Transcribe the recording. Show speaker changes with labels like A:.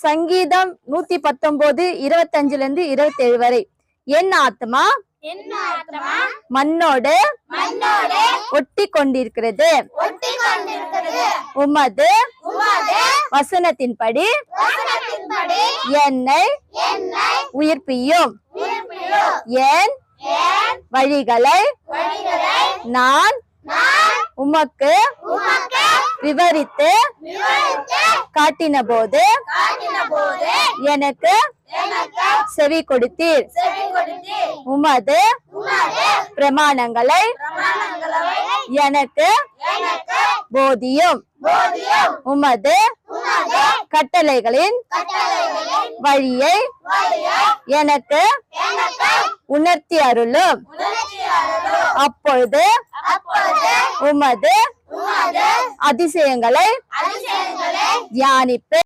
A: சங்கீதம் 119 25ல இருந்து 27 வரை. என் ஆத்மா மண்ணோடு ஒட்டி கொண்டிருக்கிறது. உமது வசனத்தின்படி என்னை உயிர்ப்பியும். என் வழிகளை நான் உமக்கு விவரித்து காட்டின போது எனக்கு செவி கொடுத்தீர். உமது பிரமாணங்களை எனக்கு போதியும். உமது கட்டளைகளின் வழியை எனக்கு உணர்த்தி அருளும். அப்பொழுது உமது அதிசயங்களை தியானிப்பேன்.